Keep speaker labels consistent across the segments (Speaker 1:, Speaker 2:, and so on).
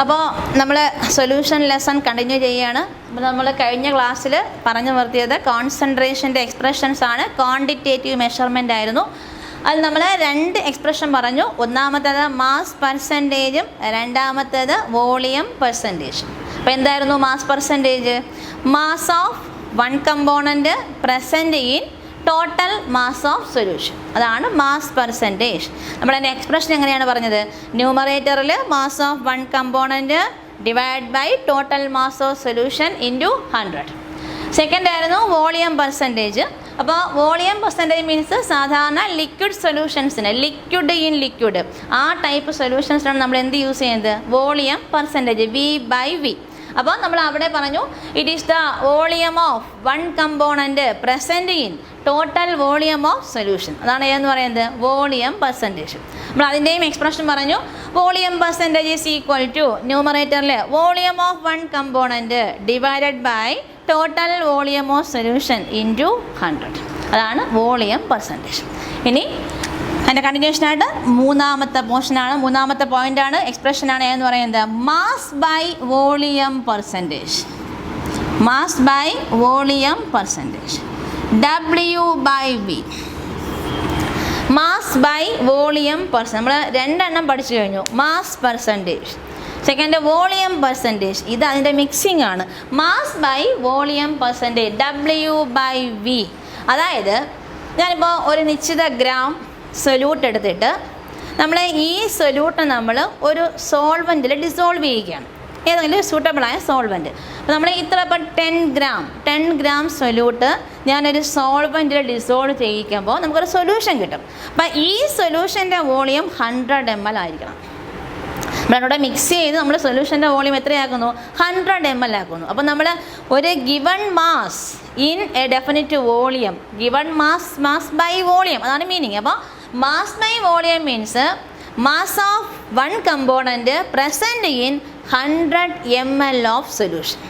Speaker 1: അപ്പോൾ നമ്മൾ solution lesson continue ചെയ്യുകയാണ്. അപ്പോൾ നമ്മൾ കഴിഞ്ഞ ക്ലാസ്സിൽ പറഞ്ഞു നിർത്തിയത് കോൺസെൻട്രേഷൻ്റെ എക്സ്പ്രഷൻസ് ആണ്, ക്വാണ്ടിറ്റേറ്റീവ് മെഷർമെൻ്റ് ആയിരുന്നു. അതിൽ നമ്മൾ രണ്ട് എക്സ്പ്രഷൻ പറഞ്ഞു. ഒന്നാമത്തേത് മാസ് പെർസെൻറ്റേജും രണ്ടാമത്തേത് വോളിയം പെർസെൻറ്റേജും. അപ്പോൾ എന്തായിരുന്നു mass percentage? Mass of one component present in total mass of solution, അതാണ് മാസ് പെർസെൻറ്റേജ്. നമ്മളതിൻ്റെ എക്സ്പ്രഷൻ എങ്ങനെയാണ് പറഞ്ഞത്? ന്യൂമറേറ്ററിൽ mass of one component divide by total mass of solution into 100. Second ആയിരുന്നു വോളിയം പെർസെൻറ്റേജ്. അപ്പോൾ വോളിയം പെർസെൻറ്റേജ് മീൻസ് സാധാരണ liquid സൊല്യൂഷൻസിന്, liquid in liquid, ആ ടൈപ്പ് സൊല്യൂഷൻസിനാണ് നമ്മൾ എന്ത് യൂസ് ചെയ്യുന്നത്? Volume percentage, V/V. അപ്പോൾ നമ്മൾ അവിടെ പറഞ്ഞു it is the volume of one component present in total volume of solution, അതാണ് ഏതെന്ന് പറയുന്നത്? Volume percentage. നമ്മൾ അതിൻ്റെയും എക്സ്പ്രഷൻ പറഞ്ഞു. Volume percentage is equal to ന്യൂമറേറ്ററിൽ volume of one component divided by total volume of solution into 100, അതാണ് volume percentage. ഇനി അതിൻ്റെ കണ്ടിന്യൂഷനായിട്ട് മൂന്നാമത്തെ പോർഷനാണ്, മൂന്നാമത്തെ പോയിൻ്റാണ്, എക്സ്പ്രഷനാണ് എന്ന് പറയുന്നത് mass by volume percentage. Mass by volume percentage, W/V. Mass by volume percent നമ്മൾ രണ്ടെണ്ണം പഠിച്ചു കഴിഞ്ഞു. Mass percentage, second volume percentage. ഇത് അതിൻ്റെ മിക്സിംഗ് ആണ്. Mass by volume percentage, W/V. അതായത് ഞാനിപ്പോൾ ഒരു നിശ്ചിത ഗ്രാം സൊല്യൂട്ട് എടുത്തിട്ട് നമ്മൾ ഈ സൊല്യൂട്ട് നമ്മൾ ഒരു സോൾവെൻറ്റിൽ ഡിസോൾവ് ചെയ്യുകയാണ്, ഏതെങ്കിലും സൂട്ടബിളായ സോൾവെൻറ്റ്. അപ്പോൾ നമ്മൾ ഇത്ര ഇപ്പം 10 ഗ്രാം സൊല്യൂട്ട് ഞാനൊരു സോൾവെൻറ്റിൽ ഡിസോൾവ് ചെയ്യിക്കുമ്പോൾ നമുക്കൊരു സൊല്യൂഷൻ കിട്ടും. അപ്പം ഈ സൊല്യൂഷൻ്റെ വോളിയം 100 ml ആയിരിക്കണം. നമ്മളതിനോട് മിക്സ് ചെയ്ത് നമ്മൾ സൊല്യൂഷൻ്റെ വോളിയം എത്രയാക്കുന്നു? 100 ml ആക്കുന്നു. അപ്പോൾ നമ്മൾ ഒരു given mass in a definite volume, given mass by volume, അതാണ് മീനിങ്. അപ്പോൾ mass by volume means mass of one component present in 100 ml of solution.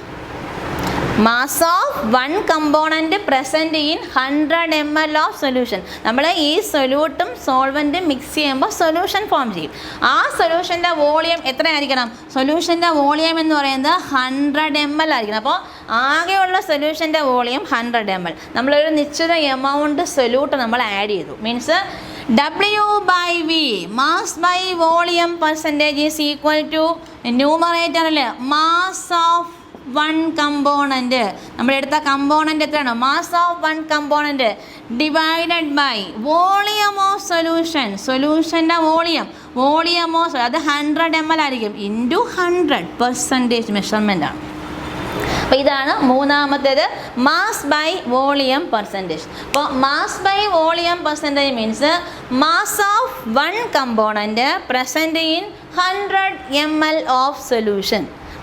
Speaker 1: Mass of one component present in 100 ml of solution. നമ്മൾ ഈ സൊല്യൂട്ടും സോൾവെൻറ്റും mix ചെയ്യുമ്പോൾ solution form ചെയ്യും. ആ സൊല്യൂഷൻ്റെ volume എത്രയായിരിക്കണം? സൊല്യൂഷൻ്റെ volume എന്ന് പറയുന്നത് 100 ml ആയിരിക്കണം. അപ്പോൾ ആകെയുള്ള സൊല്യൂഷൻ്റെ വോളിയം 100 ml. നമ്മളൊരു നിശ്ചിത എമൗണ്ട് സൊല്യൂട്ട് നമ്മൾ ആഡ് ചെയ്തു, means W/V, mass by volume percentage is equal to ന്യൂമറേറ്ററിൽ മാസ് ഓഫ് വൺ കമ്പോണൻറ്റ്, നമ്മളെടുത്ത കമ്പോണൻറ്റ് എത്രയാണ്? Mass of one component divided by volume of solution, സൊല്യൂഷൻ്റെ വോളിയം ഓഫ് അത് 100 ml ആയിരിക്കും, ഇൻറ്റു 100% മെഷർമെൻ്റ് ആണ്. അപ്പോൾ ഇതാണ് മൂന്നാമത്തേത് മാസ് ബൈ വോളിയം പെർസെൻറ്റേജ്. അപ്പോൾ mass by volume percentage means mass of one component present in 100 ml of solution.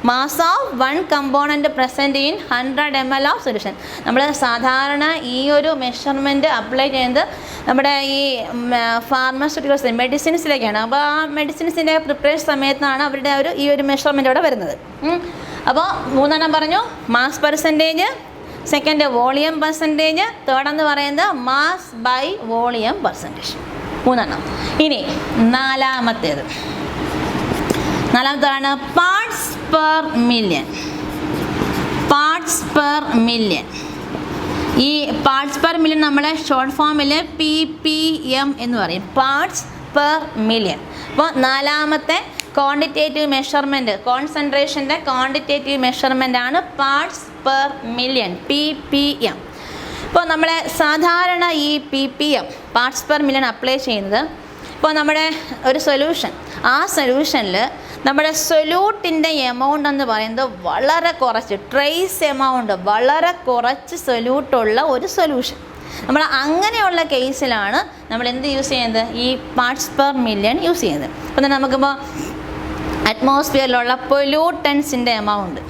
Speaker 1: Mass of one component present in 100 ml of solution. നമ്മൾ സാധാരണ ഈ ഒരു മെഷർമെൻറ്റ് അപ്ലൈ ചെയ്യുന്നത് നമ്മുടെ ഈ ഫാർമസ്യൂട്ടിക്കൽസ് മെഡിസിൻസിലേക്കാണ്. അപ്പോൾ ആ മെഡിസിൻസിൻ്റെ പ്രിപ്പറേഷൻ സമയത്താണ് അവരുടെ ഈ ഒരു മെഷർമെൻറ്റ് അവിടെ വരുന്നത്. അപ്പോൾ മൂന്നെണ്ണം പറഞ്ഞു, mass percentage, second volume percentage, third എന്ന് പറയുന്നത് മാസ് ബൈ വോളിയം പെർസെൻറ്റേജ്. മൂന്നെണ്ണം. ഇനി നാലാമത്തേതാണ് parts per million. Parts per million. ഈ പാർട്സ് പെർ മില്യൺ നമ്മളെ ഷോർട്ട് ഫോമിൽ PPM എന്ന് പറയും, പാർട്സ് പെർ മില്യൺ. അപ്പോൾ നാലാമത്തെ ക്വാണ്ടിറ്റേറ്റീവ് മെഷർമെൻറ്റ്, കോൺസെൻട്രേഷൻ്റെ ക്വാണ്ടിറ്റേറ്റീവ് മെഷർമെൻ്റ് ആണ് പാർട്സ് പെർ മില്യൺ, PPM. ഇപ്പോൾ നമ്മളെ സാധാരണ ഈ PPM, parts per million apply ചെയ്യുന്നത്, ഇപ്പോൾ നമ്മുടെ ഒരു സൊല്യൂഷൻ, ആ സൊല്യൂഷനിൽ നമ്മുടെ സൊല്യൂട്ടിൻ്റെ എമൗണ്ട് എന്ന് പറയുന്നത് വളരെ കുറച്ച്, ട്രേസ് എമൗണ്ട് വളരെ കുറച്ച് സൊല്യൂട്ടുള്ള ഒരു സൊല്യൂഷൻ. നമ്മൾ അങ്ങനെയുള്ള കേസിലാണ് നമ്മൾ എന്ത് യൂസ് ചെയ്യുന്നത്? ഈ പാർട്സ് പെർ മില്യൺ യൂസ് ചെയ്യുന്നത്. അപ്പോൾ നമുക്കിപ്പോൾ അറ്റ്മോസ്ഫിയറിലുള്ള പൊല്യൂട്ടൻസിൻ്റെ എമൗണ്ട്,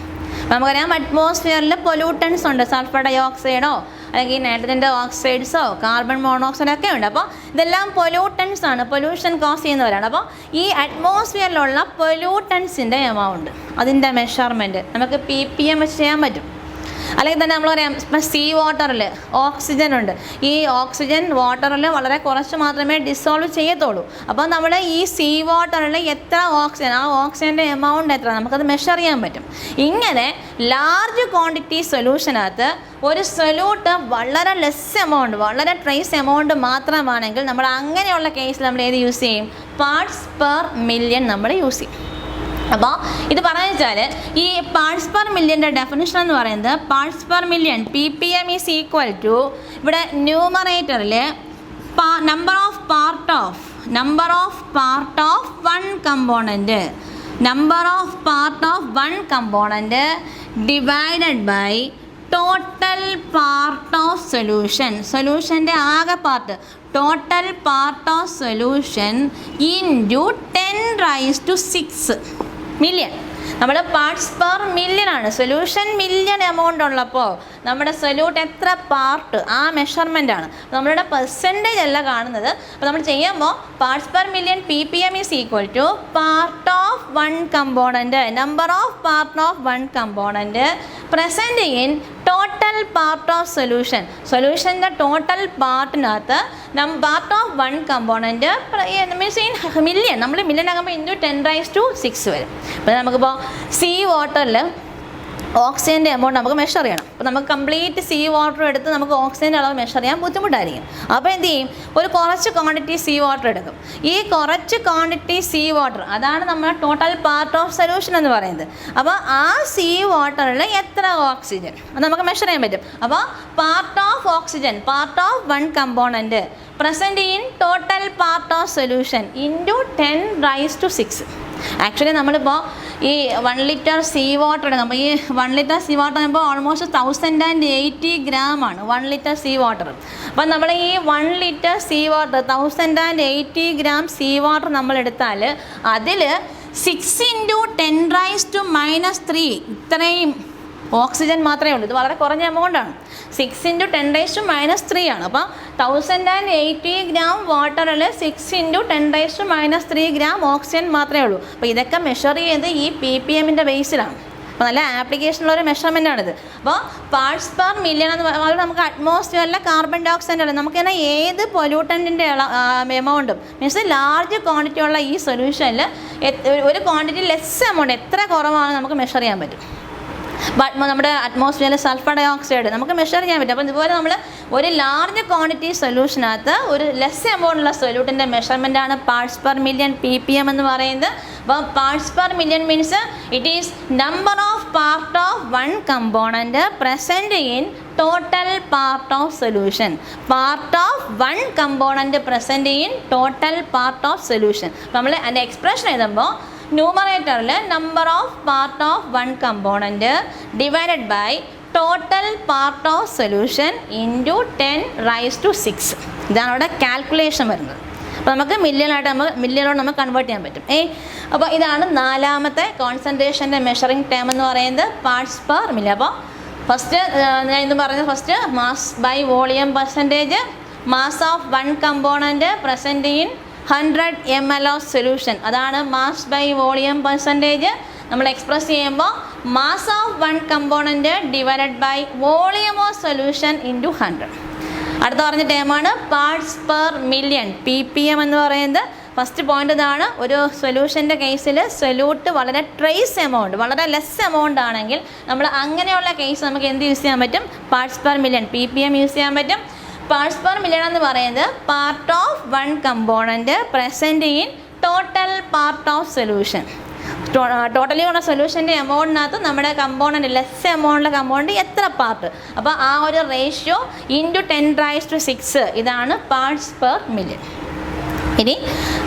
Speaker 1: നമുക്കറിയാം അറ്റ്മോസ്ഫിയറിൽ പൊല്യൂട്ടൻസ് ഉണ്ട്, സൾഫർ ഡൈ ഓക്സൈഡോ അല്ലെങ്കിൽ നൈട്രജൻ്റെ ഓക്സൈഡ്സോ കാർബൺ മോണോക്സൈഡോ ഒക്കെ ഉണ്ട്. അപ്പോൾ ഇതെല്ലാം പൊല്യൂട്ടൻസ് ആണ്, പൊല്യൂഷൻ കോസ് ചെയ്യുന്നവരാണ്. അപ്പോൾ ഈ അല്ലെങ്കിൽ തന്നെ നമ്മൾ പറയാം ഇപ്പം സീ വാട്ടറിൽ ഓക്സിജൻ ഉണ്ട്. ഈ ഓക്സിജൻ വാട്ടറിൽ വളരെ കുറച്ച് മാത്രമേ ഡിസോൾവ് ചെയ്യത്തുള്ളൂ. അപ്പോൾ നമ്മൾ ഈ സീ വാട്ടറിൽ എത്ര ഓക്സിജൻ, ആ ഓക്സിജൻ്റെ എമൗണ്ട് എത്ര, നമുക്കത് മെഷർ ചെയ്യാൻ പറ്റും. ഇങ്ങനെ ലാർജ് ക്വാണ്ടിറ്റി സൊല്യൂഷനകത്ത് ഒരു സൊല്യൂട്ട് വളരെ ലെസ് എമൗണ്ട്, വളരെ ട്രേസ് എമൗണ്ട് മാത്രമാണെങ്കിൽ നമ്മൾ അങ്ങനെയുള്ള കേസിൽ നമ്മൾ ഏത് യൂസ് ചെയ്യും? പാർട്സ് പെർ മില്യൺ നമ്മൾ യൂസ് ചെയ്യും. അപ്പോൾ ഇത് പറഞ്ഞു വെച്ചാൽ ഈ പാർട്സ് പെർ മില്യൻ്റെ ഡെഫിനിഷൻ എന്ന് പറയുന്നത് parts per million PPM is equal to, ഇവിടെ ന്യൂമറേറ്ററിൽ number of part of one component, number of part of one component divided by total part of solution, സൊല്യൂഷൻ്റെ ആകെ part, total part of solution into 10⁻⁶ million. നമ്മൾ parts per million ആണ്. Solution million amount ഉള്ളപ്പോൾ നമ്മുടെ solute എത്ര part, ആ measurement ആണ്. നമ്മളുടെ പെർസെൻറ്റേജ് അല്ല കാണുന്നത്. അപ്പോൾ നമ്മൾ ചെയ്യുമ്പോൾ parts per million PPM is equal to part of one component, number of part of one component present in total part of solution, സൊല്യൂഷൻ്റെ ടോട്ടൽ പാർട്ടിനകത്ത് part of one component means in million, നമ്മൾ million ആകുമ്പോൾ into 10⁻⁶ വരും. അപ്പോൾ നമുക്കിപ്പോൾ see വാട്ടറിൽ ഓക്സിജൻ്റെ amount നമുക്ക് മെഷർ ചെയ്യണം. അപ്പോൾ നമുക്ക് കംപ്ലീറ്റ് സീ വാട്ടർ എടുത്ത് നമുക്ക് ഓക്സിജൻ്റെ അളവ് മെഷർ ചെയ്യാൻ ബുദ്ധിമുട്ടായിരിക്കും. അപ്പോൾ എന്ത് ചെയ്യും? ഒരു കുറച്ച് ക്വാണ്ടിറ്റി സീ വാട്ടർ എടുക്കും. ഈ കുറച്ച് ക്വാണ്ടിറ്റി സീ വാട്ടർ, അതാണ് നമ്മുടെ ടോട്ടൽ പാർട്ട് ഓഫ് സൊല്യൂഷൻ എന്ന് പറയുന്നത്. അപ്പോൾ ആ സീ വാട്ടറിൽ എത്ര ഓക്സിജൻ അത് നമുക്ക് മെഷർ ചെയ്യാൻ പറ്റും. അപ്പോൾ part of oxygen, part of one component present in total part of solution into 10⁻⁶. Actually നമ്മളിപ്പോൾ ഈ 1 ലിറ്റർ സീ വാട്ടർ എടുക്കാം. അപ്പോൾ ഈ 1 ലിറ്റർ സീ വാട്ടർ ആകുമ്പോൾ ഓൾമോസ്റ്റ് 1080 ഗ്രാമാണ് 1 ലിറ്റർ സീ വാട്ടർ. അപ്പോൾ നമ്മൾ ഈ 1 litre sea water 1080 gram sea water നമ്മൾ എടുത്താൽ അതിൽ 6 × 10⁻⁻³ ഇത്രയും ഓക്സിജൻ മാത്രമേ ഉള്ളൂ. ഇത് വളരെ കുറഞ്ഞ എമൗണ്ടാണ്. 6 × 10⁻³ ആണ്. അപ്പോൾ 1080 ഗ്രാം വാട്ടറിൽ 6 × 10⁻³ ഗ്രാം ഓക്സിജൻ മാത്രമേ ഉള്ളൂ. അപ്പോൾ ഇതൊക്കെ മെഷർ ചെയ്ത് ഈ PPMൻ്റെ ബേസിലാണ്. അപ്പോൾ നല്ല ആപ്ലിക്കേഷനുള്ളൊരു മെഷർമെൻറ്റാണിത്. അപ്പോൾ പാർട്സ് പെർ മില്യൺ എന്ന് പറയുന്നത് നമുക്ക് അറ്റ്മോസ്ഫിയറിലെ കാർബൺ ഡൈ ഓക്സൈഡ് അല്ല, നമുക്ക് തന്നെ ഏത് പൊല്യൂട്ടൻറ്റിൻ്റെ എമൗണ്ടും മീൻസ് ലാർജ് ക്വാണ്ടിറ്റി ഉള്ള ഈ സൊല്യൂഷനിൽ ഒരു ക്വാണ്ടിറ്റി ലെസ് എമൗണ്ട് എത്ര കുറവാണ് നമുക്ക് മെഷർ ചെയ്യാൻ പറ്റും. നമ്മുടെ അറ്റ്മോസ്ഫിയറിൽ സൾഫർ ഡൈ ഓക്സൈഡ് നമുക്ക് മെഷർ ചെയ്യാൻ പറ്റും. അപ്പോൾ ഇതുപോലെ നമ്മൾ ഒരു ലാർജ് ക്വാണ്ടിറ്റി സൊല്യൂഷനകത്ത് ഒരു ലെസ് എമൗണ്ടുള്ള സൊല്യൂട്ടിൻ്റെ മെഷർമെൻറ്റാണ് പാർട്സ് പെർ മില്യൺ PPM എന്ന് പറയുന്നത്. അപ്പോൾ parts per million means it is number of part of one component present in total part of solution, part of one component present in total part of solution. നമ്മൾ അതിൻ്റെ expression എഴുതുമ്പോൾ ന്യൂമറേറ്ററിൽ number of part of one component divided by total part of solution into 10⁻⁶. ഇതാണ് അവിടെ calculation വരുന്നത്. അപ്പോൾ നമുക്ക് മില്യണോട് നമുക്ക് കൺവേർട്ട് ചെയ്യാൻ പറ്റും. അപ്പോൾ ഇതാണ് നാലാമത്തെ കോൺസെൻട്രേഷൻ്റെ മെഷറിംഗ് ടേം എന്ന് പറയുന്നത് പാർട്സ് പെർ മില്യൺ. അപ്പോൾ ഫസ്റ്റ് ഞാൻ ഇന്ന് പറഞ്ഞത് first mass by volume percentage, mass of one component present in 100 ml of solution, അതാണ് മാസ് ബൈ വോളിയം പെർസെൻറ്റേജ്. നമ്മൾ എക്സ്പ്രസ് ചെയ്യുമ്പോൾ mass of one component divided by volume of solution into 100. അടുത്ത പറഞ്ഞ ടേമാണ് പാർട്സ് പെർ മില്യൺ PPM എന്ന് പറയുന്നത്. First point ഇതാണ്. ഒരു സൊല്യൂഷൻ്റെ കേസിൽ സൊല്യൂട്ട് വളരെ ട്രേസ് എമൗണ്ട്, വളരെ ലെസ് എമൗണ്ട് ആണെങ്കിൽ നമ്മൾ അങ്ങനെയുള്ള കേസ് നമുക്ക് എന്ത് യൂസ് ചെയ്യാൻ പറ്റും? Parts per million PPM use ചെയ്യാൻ പറ്റും. പാർട്സ് പെർ മില്യൺ എന്ന് പറയുന്നത് part of one component present in total part of solution. Totally ഉള്ള സൊല്യൂഷൻ്റെ എമൗണ്ടിനകത്ത് നമ്മുടെ കമ്പോണൻറ്റ് ലെസ് എമൗണ്ടിലെ കമ്പോണൻറ്റ് എത്ര പാർട്ട്, അപ്പോൾ ആ ഒരു റേഷ്യോ ഇൻറ്റു 10⁻⁶. ഇതാണ് പാർട്സ് പെർ മില്യൺ. ഇനി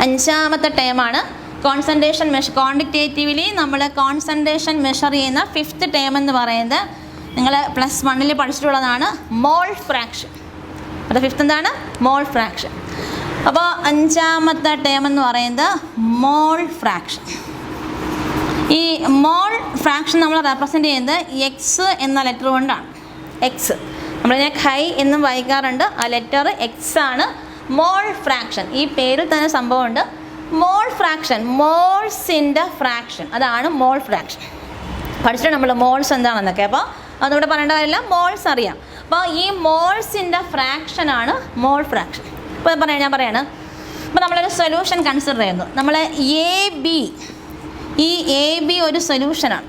Speaker 1: അഞ്ചാമത്തെ ടേമാണ് കോൺസെൻട്രേഷൻ ക്വാണ്ടിറ്റേറ്റീവ്ലി നമ്മൾ കോൺസെൻട്രേഷൻ മെഷർ ചെയ്യുന്ന ഫിഫ്ത്ത് ടേം എന്ന് പറയുന്നത് നിങ്ങൾ +1 പഠിച്ചിട്ടുള്ളതാണ് മോൾ ഫ്രാക്ഷൻ. അത് ഫിഫ്ത്ത് എന്താണ്? മോൾ ഫ്രാക്ഷൻ. അപ്പോൾ അഞ്ചാമത്തെ ടേം എന്ന് പറയുന്നത് മോൾ ഫ്രാക്ഷൻ. ഈ മോൾ ഫ്രാക്ഷൻ നമ്മൾ റെപ്രസെൻ്റ് ചെയ്യുന്നത് എക്സ് എന്ന ലെറ്റർ കൊണ്ടാണ്. എക്സ് നമ്മളിതിനെ ഹൈ എന്നും വായിക്കാറുണ്ട്. ആ ലെറ്റർ എക്സ് ആണ് മോൾ ഫ്രാക്ഷൻ. ഈ പേരിൽ തന്നെ സംഭവമുണ്ട്. മോൾ ഫ്രാക്ഷൻ, മോൾസിൻ്റെ ഫ്രാക്ഷൻ, അതാണ് മോൾ ഫ്രാക്ഷൻ. പഠിച്ചിട്ട് നമ്മൾ മോൾസ് എന്താണെന്നൊക്കെ. അപ്പോൾ അതുകൂടെ പറയേണ്ട കാര്യമില്ല, മോൾസ് അറിയാം. അപ്പോൾ ഈ മോൾസിൻ്റെ ഫ്രാക്ഷനാണ് മോൾ ഫ്രാക്ഷൻ. ഇപ്പോൾ ഞാൻ പറയാണ്, ഇപ്പോൾ നമ്മളൊരു സൊല്യൂഷൻ കൺസിഡർ ചെയ്യുന്നു. നമ്മൾ ഈ എ ബി ഒരു സൊല്യൂഷനാണ്.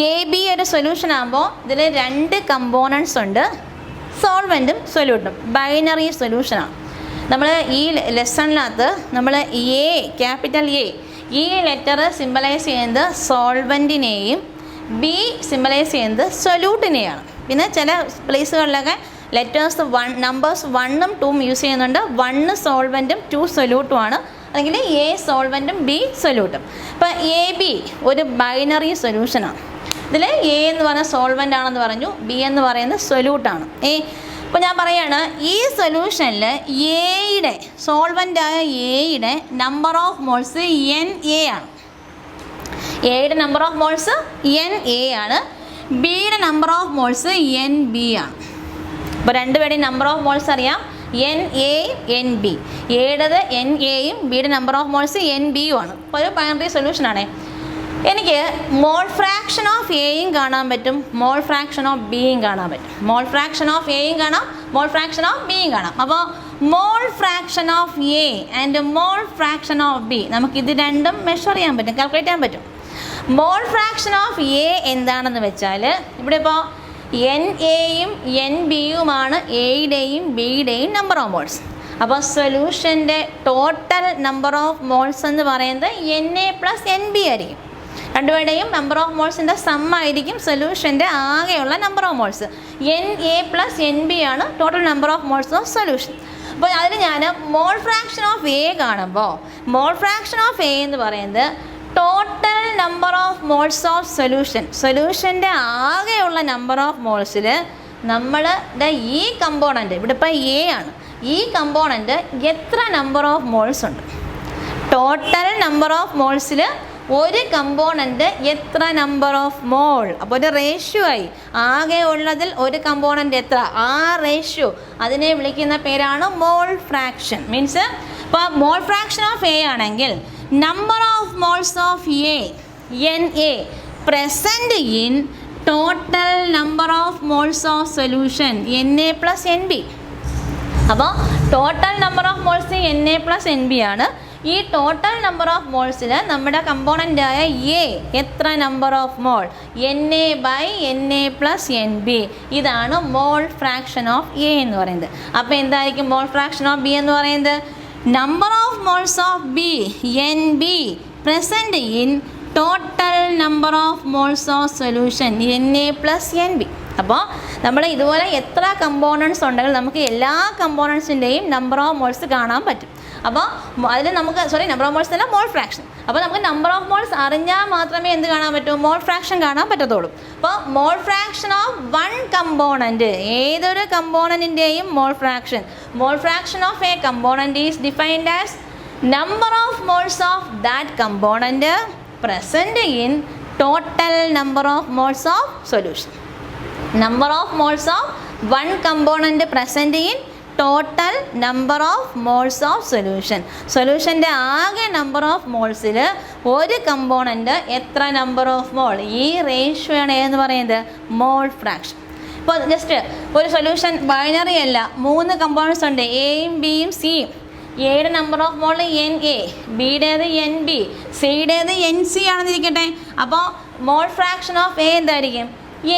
Speaker 1: എ ബി ഒരു സൊല്യൂഷൻ ആകുമ്പോൾ ഇതിൽ 2 കമ്പോണൻസ് ഉണ്ട്, സോൾവെൻറ്റും സൊല്യൂട്ടും. ബൈനറി സൊല്യൂഷനാണ്. നമ്മൾ ഈ ലെസണിനകത്ത് നമ്മൾ ക്യാപിറ്റൽ എ ഈ ലെറ്റർ സിംബലൈസ് ചെയ്യുന്നത് സോൾവെൻറ്റിനെയും ബി സിംബലൈസ് ചെയ്യുന്നത് സൊല്യൂട്ടിനെയാണ്. പിന്നെ ചില പ്ലേസുകളിലൊക്കെ ലെറ്റേഴ്സ് നമ്പേഴ്സ് 1ഉം 2ഉം യൂസ് ചെയ്യുന്നുണ്ട്. 1 സോൾവെൻറ്റും 2 സൊല്യൂട്ടുമാണ്, അല്ലെങ്കിൽ എ സോൾവെൻറ്റും ബി സൊല്യൂട്ടും. ഇപ്പോൾ എ ബി ഒരു ബൈനറി സൊല്യൂഷനാണ്. ഇതിൽ എ എന്ന് പറഞ്ഞാൽ സോൾവെൻ്റ് ആണെന്ന് പറഞ്ഞു, ബി എന്ന് പറയുന്നത് സൊല്യൂട്ടാണ്. ഇപ്പോൾ ഞാൻ പറയുകയാണ്, ഈ സൊല്യൂഷനിൽ എയുടെ സോൾവെൻ്റായ എയുടെ നമ്പർ ഓഫ് മോൾസ് NA ആണ്. എയുടെ നമ്പർ ഓഫ് മോൾസ് NA ആണ്. ബിയുടെ നമ്പർ ഓഫ് മോൾസ് NB ആണ്. അപ്പോൾ രണ്ടുപേരുടെയും നമ്പർ ഓഫ് മോൾസ് അറിയാം, NA NB. എയുടേത് NAയും ബിയുടെ നമ്പർ ഓഫ് മോൾസ് NBയും ആണ്. അപ്പോൾ ഒരു ബൈനറി സൊല്യൂഷനാണ്. എനിക്ക് മോൾ ഫ്രാക്ഷൻ ഓഫ് എയും കാണാൻ പറ്റും, മോൾ ഫ്രാക്ഷൻ ഓഫ് ബിയും കാണാൻ പറ്റും. മോൾ ഫ്രാക്ഷൻ ഓഫ് എയും കാണാം, മോൾ ഫ്രാക്ഷൻ ഓഫ് ബിയും കാണാം. അപ്പോൾ mole fraction of A and mall fraction of B നമുക്കിത് രണ്ടും മെഷർ ചെയ്യാൻ പറ്റും, കാൽക്കുലേറ്റ് ചെയ്യാൻ പറ്റും. മോൾ ഫ്രാക്ഷൻ ഓഫ് എ എന്താണെന്ന് വെച്ചാൽ, ഇവിടെ ഇപ്പോൾ NAയും NBയുമാണ് എയുടെയും ബിയുടെയും നമ്പർ ഓഫ് മോൾസ്. അപ്പോൾ സൊല്യൂഷൻ്റെ ടോട്ടൽ നമ്പർ ഓഫ് മോൾസ് എന്ന് പറയുന്നത് NA + NB ആയിരിക്കും. രണ്ടുപേരുടെയും നമ്പർ ഓഫ് മോൾസിൻ്റെ സമ്മായിരിക്കും സൊല്യൂഷൻ്റെ ആകെയുള്ള number of moles. NA + NB ആണ് total number of moles of solution. അപ്പോൾ അതിൽ ഞാൻ മോൾ ഫ്രാക്ഷൻ ഓഫ് എ കാണുമ്പോൾ, മോൾ ഫ്രാക്ഷൻ ഓഫ് എ എന്ന് പറയുന്നത് total number of moles of സൊല്യൂഷൻ്റെ ആകെയുള്ള നമ്പർ ഓഫ് മോൾസിൽ നമ്മളുടെ ഈ കമ്പോണൻറ്റ്, ഇവിടെ ഇപ്പോൾ എ ആണ്, ഈ കമ്പോണൻറ്റ് എത്ര നമ്പർ ഓഫ് മോൾസ് ഉണ്ട്, ടോട്ടൽ നമ്പർ ഓഫ് മോൾസിൽ ഒരു കമ്പോണൻറ്റ് എത്ര നമ്പർ ഓഫ് മോൾ. അപ്പോൾ ഒരു റേഷ്യോ ആയി, ആകെ ഉള്ളതിൽ ഒരു കമ്പോണൻറ്റ് എത്ര, ആ റേഷ്യോ അതിനെ വിളിക്കുന്ന പേരാണ് മോൾ ഫ്രാക്ഷൻ. മീൻസ് ഇപ്പോൾ മോൾ ഫ്രാക്ഷൻ ഓഫ് എ ആണെങ്കിൽ number of moles of A NA present in total number of moles of solution NA + NB. അപ്പോൾ total number of moles NA + NB ആണ്. ഈ ടോട്ടൽ നമ്പർ ഓഫ് മോൾസിൽ നമ്മുടെ കമ്പോണൻ്റായ A എത്ര number of mall, NA/NA + NB. ഇതാണ് മോൾ fraction of a എന്ന് പറയുന്നത്. അപ്പോൾ എന്തായിരിക്കും മോൾ ഫ്രാക്ഷൻ ഓഫ് ബി എന്ന് പറയുന്നത്? Number of moles of B NB present in total number of moles of solution NA + NB. അപ്പോൾ നമ്മൾ ഇതുപോലെ എത്ര കമ്പോണൻസ് ഉണ്ടെങ്കിൽ നമുക്ക് എല്ലാ കമ്പോണൻസിൻ്റെയും നമ്പർ ഓഫ് മോൾസ് കാണാൻ പറ്റും. അപ്പോൾ അതിൽ നമുക്ക് നമ്പർ ഓഫ് മോൾസ് അല്ല, മോൾ ഫ്രാക്ഷൻ. അപ്പോൾ നമുക്ക് നമ്പർ ഓഫ് മോൾസ് അറിഞ്ഞാൽ മാത്രമേ എന്ത് കാണാൻ പറ്റൂ, മോൾ ഫ്രാക്ഷൻ കാണാൻ പറ്റത്തുള്ളൂ. അപ്പോൾ mole fraction of one component, ഏതൊരു കമ്പോണൻറ്റിൻ്റെയും mole fraction of a component is defined as number of moles of that component present in total number of moles of solution. Number of moles of one component present in total number of moles of solution. സൊല്യൂഷൻ്റെ ആകെ number of മോൾസിൽ ഒരു component എത്ര number of മോൾ, ഈ ratio ആണ് എന്ന് പറയുന്നത് mole fraction. ഇപ്പോൾ just ഒരു solution binary അല്ല, 3 കമ്പോണൻസ് ഉണ്ട്, എയും ബിയും സിയും. എയുടെ number of mall NA, ബിയുടേത് NB, സിയുടേത് NC ആണെന്നിരിക്കട്ടെ. അപ്പോൾ മോൾ ഫ്രാക്ഷൻ ഓഫ് എ എന്തായിരിക്കും?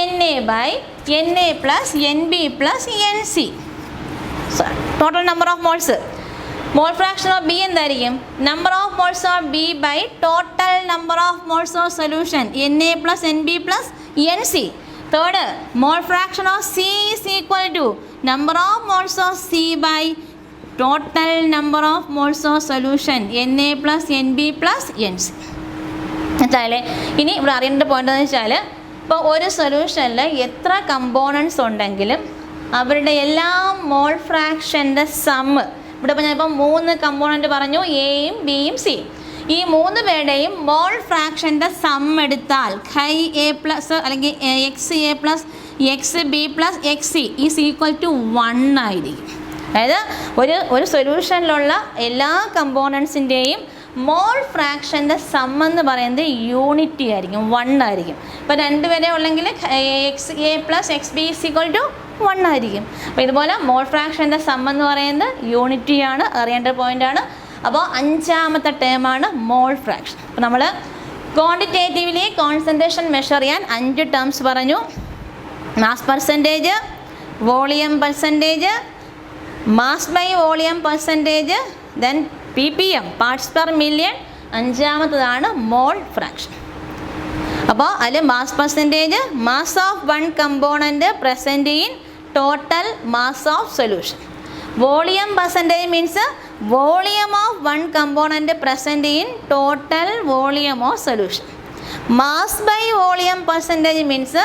Speaker 1: NA/NA + NB + NC. Total number of moles. Mole fraction of B എന്തായിരിക്കും? Number of moles of B by total number of moles of solution NA + NB + NC. Third, mole fraction of C is equal to number of moles of C by total number of moles of solution NA + NB + NC. മനസ്സിലായില്ലേ? ഇനി ഇവിടെ അറിയേണ്ട point എന്ന് വെച്ചാൽ, ഇപ്പോൾ ഒരു സൊല്യൂഷനിൽ എത്ര കമ്പോണൻസ് ഉണ്ടെങ്കിലും അവരുടെ എല്ലാ മോൾ ഫ്രാക്ഷൻ്റെ സമ്മ്, ഇവിടെ ഇപ്പോൾ ഞാനിപ്പോൾ 3 കമ്പോണൻറ്റ് പറഞ്ഞു, എയും ബിയും സിയും. ഈ 3 പേരുടെയും മോൾ ഫ്രാക്ഷൻ്റെ സമ്മ് എടുത്താൽ A+ അല്ലെങ്കിൽ XA + XB + XC is equal to 1 ആയിരിക്കും. അതായത് ഒരു സൊല്യൂഷനിലുള്ള എല്ലാ കമ്പോണൻസിൻ്റെയും മോൾ ഫ്രാക്ഷൻ്റെ സം എന്ന് പറയുന്നത് യൂണിറ്റി ആയിരിക്കും, 1 ആയിരിക്കും. ഇപ്പോൾ 2 വരെ ഉള്ളെങ്കിൽ XA + XB = 1 ആയിരിക്കും. അപ്പോൾ ഇതുപോലെ മോൾ ഫ്രാക്ഷൻ്റെ സം എന്ന് പറയുന്നത് യൂണിറ്റിയാണ്, അറിയേണ്ട പോയിൻ്റാണ്. അപ്പോൾ 5ാമത്തെ ടേമാണ് മോൾ ഫ്രാക്ഷൻ. അപ്പോൾ നമ്മൾ ക്വാണ്ടിറ്റേറ്റീവ്ലി കോൺസെൻട്രേഷൻ മെഷർ ചെയ്യാൻ 5 ടേംസ് പറഞ്ഞു. Mass percentage, volume percentage, mass by volume percentage, then ppm parts per million, 5ാമത്തതാണ് മോൾ ഫ്രാക്ഷൻ. അപ്പോൾ അതിൽ mass percentage, mass of one component present in total mass of solution. Volume percentage means volume of one component present in total volume of solution. Mass by volume percentage means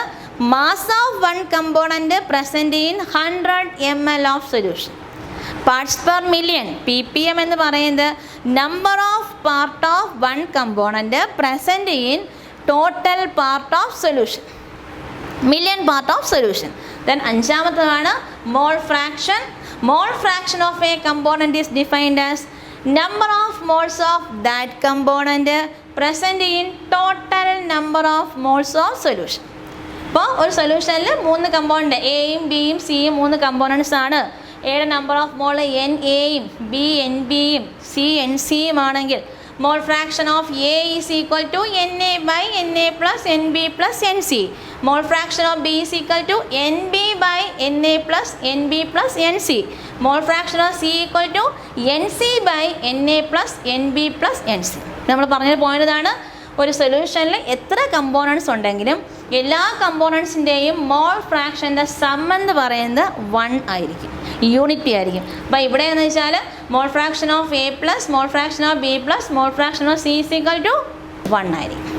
Speaker 1: mass of one component present in 100 ml of solution. Parts per million ppm എന്ന് പറയുന്നത് number of part of one component present in total part of solution, million part of solution. Then 5ാമത്തതാണ് mole fraction. Mole fraction of a component is defined as number of moles of that component present in total number of moles of solution. അപ്പോൾ ഒരു സൊല്യൂഷനിൽ 3 component എയും ബിയും സിയും 3 components ആണ്. എയുടെ number of mole NAയും B NBയും C NCയും ആണെങ്കിൽ mole fraction of A is equal to NA/NA + NB + NC. Mole fraction of B is equal to NB/NA + NB + NC. Mole fraction of C equal to NC/NA + NB + NC. നമ്മൾ പറഞ്ഞ point ഇതാണ്, ഒരു സൊല്യൂഷനിൽ എത്ര components ഉണ്ടെങ്കിലും എല്ലാ കമ്പോണൻറ്റ്സിൻ്റെയും മോൾ ഫ്രാക്ഷൻ്റെ some എന്ന് പറയുന്നത് 1 ആയിരിക്കും, യൂണിറ്റി ആയിരിക്കും. അപ്പോൾ ഇവിടെ എന്ന് വെച്ചാൽ മോൾ fraction of A + mall fraction of B + mall fraction of C = 1 ആയിരിക്കും.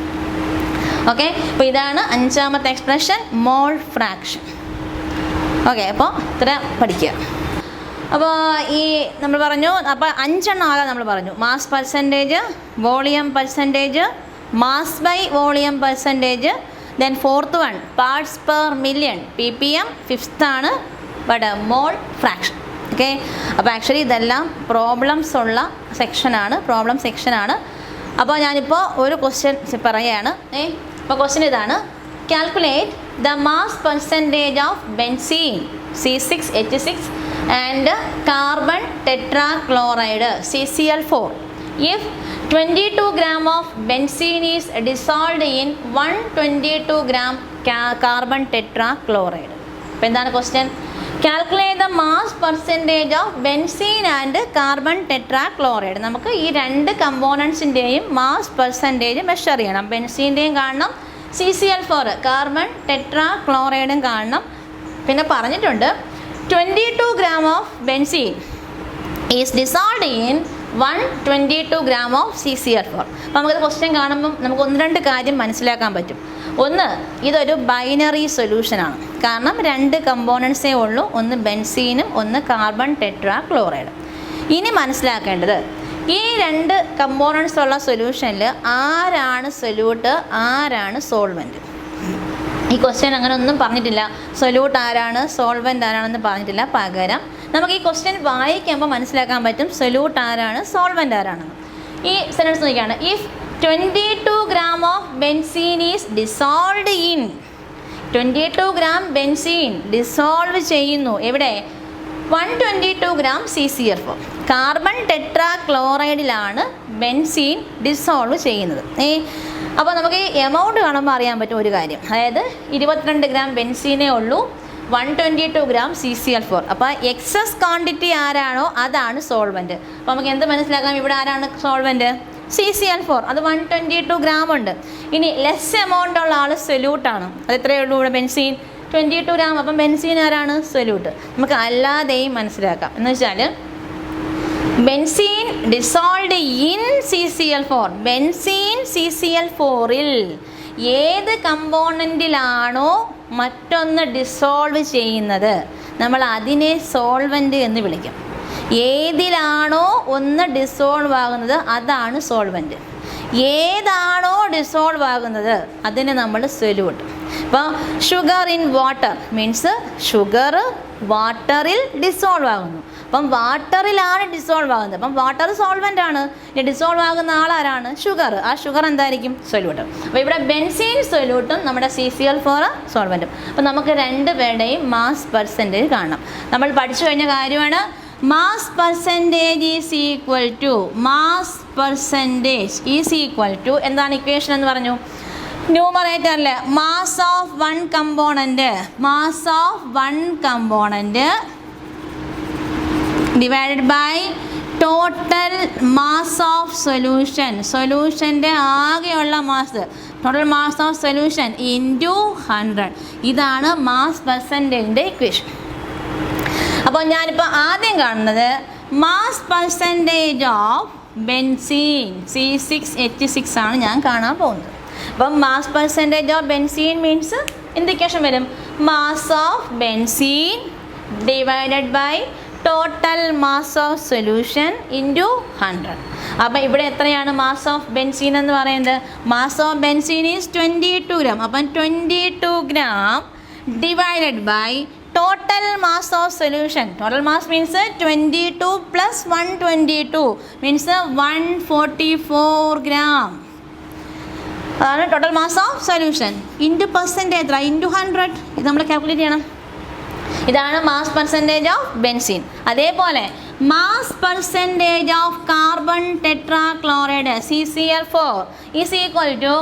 Speaker 1: ഓക്കെ, അപ്പോൾ ഇതാണ് 5ാമത്തെ എക്സ്പ്രഷൻ, മോൾ ഫ്രാക്ഷൻ. ഓക്കെ, അപ്പോൾ ഇത്ര പഠിക്കുക. അപ്പോൾ ഈ നമ്മൾ പറഞ്ഞു, അപ്പോൾ 5 എണ്ണം ആകാൻ നമ്മൾ പറഞ്ഞു. Mass percentage, volume percentage, mass by volume percentage, then 4th one parts per million ppm, 5th ആണ് ബട്ട് മോൾ ഫ്രാക്ഷൻ. ഓക്കെ, അപ്പോൾ ആക്ച്വലി ഇതെല്ലാം പ്രോബ്ലംസ് ഉള്ള സെക്ഷനാണ്, പ്രോബ്ലം സെക്ഷനാണ്. അപ്പോൾ ഞാനിപ്പോൾ ഒരു ക്വസ്റ്റ്യൻ പറയുകയാണ്. അപ്പോൾ ക്വസ്റ്റ്യൻ ഇതാണ്: calculate the mass percentage of benzene C6H6 and carbon tetrachloride CCl4 if 22 gram of benzene is dissolved in 122 gram carbon tetrachloride. അപ്പോൾ എന്താണ് question? Calculate the mass percentage of benzene and carbon tetrachloride. നമുക്ക് ഈ 2 കമ്പോണൻസിൻ്റെയും mass percentage measure ചെയ്യണം. ബെൻസീൻ്റെയും കാണണം, CCl4 carbon ടെട്രാക്ലോറൈഡും കാണണം. പിന്നെ പറഞ്ഞിട്ടുണ്ട് 22 gram of benzene is dissolved in 122 gram of CCl4. അപ്പോൾ നമുക്കത് ക്വസ്റ്റ്യൻ കാണുമ്പം നമുക്ക് 1-2 കാര്യം മനസ്സിലാക്കാൻ പറ്റും. ഒന്ന്, ഇതൊരു ബൈനറി സൊല്യൂഷനാണ്, കാരണം 2 കമ്പോണൻസേ ഉള്ളൂ, ഒന്ന് ബെൻസീനും ഒന്ന് കാർബൺ ടെട്രാക്ലോറൈഡും. ഇനി മനസ്സിലാക്കേണ്ടത് ഈ 2 കമ്പോണൻസ് ഉള്ള സൊല്യൂഷനിൽ ആരാണ് സൊല്യൂട്ട്, ആരാണ് സോൾവെൻറ്റ്. ഈ ക്വസ്റ്റ്യൻ അങ്ങനെ ഒന്നും പറഞ്ഞിട്ടില്ല, സൊല്യൂട്ട് ആരാണ് സോൾവെൻ്റ് ആരാണെന്ന് പറഞ്ഞിട്ടില്ല. പകരം നമുക്ക് ഈ ക്വസ്റ്റ്യൻ വായിക്കുമ്പോൾ മനസ്സിലാക്കാൻ പറ്റും സൊല്യൂട്ട് ആരാണ് സോൾവെൻ്റ് ആരാണെന്ന്. ഈ സെൻറ്റൻസ് നോക്കിയാണ്: if 22 gram of benzene is dissolved in, 22 gram benzene dissolve ചെയ്യുന്നു എവിടെ? 122 gram CCl4. കാർബൺ ടെട്രാക്ലോറൈഡിലാണ് ബെൻസീൻ ഡിസോൾവ് ചെയ്യുന്നത്. അപ്പോൾ നമുക്ക് ഈ എമൗണ്ട് കാണുമ്പോൾ അറിയാൻ പറ്റും ഒരു കാര്യം, അതായത് 22 gram ബെൻസീനേ ഉള്ളൂ, 122 gram CCl4. അപ്പോൾ എക്സസ് ക്വാണ്ടിറ്റി ആരാണോ അതാണ് സോൾവെൻറ്റ്. അപ്പോൾ നമുക്ക് എന്ത് മനസ്സിലാക്കാം, ഇവിടെ ആരാണ് സോൾവെൻറ്റ്? CCl4. അത് 122 gram ഉണ്ട്. ഇനി ലെസ് എമൗണ്ട് ഉള്ള ആൾ സൊല്യൂട്ടാണ്. അത് എത്രയേ ഉള്ളൂ ഇവിടെ? Benzene 22 gram. അപ്പം ബെൻസീൻ ആരാണ്? സൊല്യൂട്ട്. നമുക്ക് അല്ലാതെയും മനസ്സിലാക്കാം. എന്ന് വെച്ചാൽ benzene dissolved in CCl4. Benzene CCl4ൽ ഏത് കമ്പോണൻറ്റിലാണോ മറ്റൊന്ന് ഡിസോൾവ് ചെയ്യുന്നത് നമ്മൾ അതിനെ സോൾവെൻറ്റ് എന്ന് വിളിക്കും. ഏതിലാണോ ഒന്ന് ഡിസോൾവ് ആകുന്നത് അതാണ് സോൾവെൻറ്റ്. ഏതാണോ ഡിസോൾവ് ആകുന്നത് അതിന് നമ്മൾ സൊല്യൂട്ട്. ഇപ്പോൾ sugar in water means sugar വാട്ടറിൽ ഡിസോൾവ് ആകുന്നു. അപ്പം വാട്ടറിലാണ് ഡിസോൾവ് ആകുന്നത്. അപ്പം വാട്ടർ സോൾവെൻ്റ് ആണ്. ഇനി ഡിസോൾവ് ആകുന്ന ആളാരാണ്? ഷുഗർ. ആ ഷുഗർ എന്തായിരിക്കും? സൊല്യൂട്ടും. അപ്പോൾ ഇവിടെ ബെൻസീൻ സൊല്യൂട്ടും നമ്മുടെ CCl4 സോൾവെൻറ്റും. അപ്പം നമുക്ക് രണ്ടുപേരുടെയും മാസ് പെർസെൻറ്റേജ് കാണണം. നമ്മൾ പഠിച്ചു കഴിഞ്ഞ കാര്യമാണ് mass percentage is equal to എന്താണ് ഇക്വേഷൻ എന്ന് പറഞ്ഞു? ന്യൂമറേറ്ററിൽ mass of one component divided by total mass of സൊല്യൂഷൻ്റെ ആകെയുള്ള mass, total mass of solution into 100. ഇതാണ് മാസ് പെർസെൻറ്റേജിൻ്റെ ഇക്വേഷൻ. അപ്പോൾ ഞാനിപ്പോൾ ആദ്യം കാണുന്നത് mass percentage of benzene C6H6 ആണ് ഞാൻ കാണാൻ പോകുന്നത്. അപ്പം mass percentage of benzene means എന്ത് ഇക്വേഷൻ വരും? Mass of benzene divided by total mass of solution into 100. അപ്പം ഇവിടെ എത്രയാണ് മാസ് ഓഫ് ബെൻസീൻ എന്ന് പറയുന്നത്? Mass of benzene is 22 gram. അപ്പം 22 gram divided by total mass of solution. Total mass means 22 plus 122 means 144 gram. അതാണ് total mass of solution. Into percentage into 100. ഇത് നമ്മൾ calculate ചെയ്യണം. ഇതാണ് മാസ് പെർസെൻറ്റേജ് ഓഫ് ബെൻസീൻ. അതേപോലെ mass percentage of carbon tetrachloride CCl4 is equal to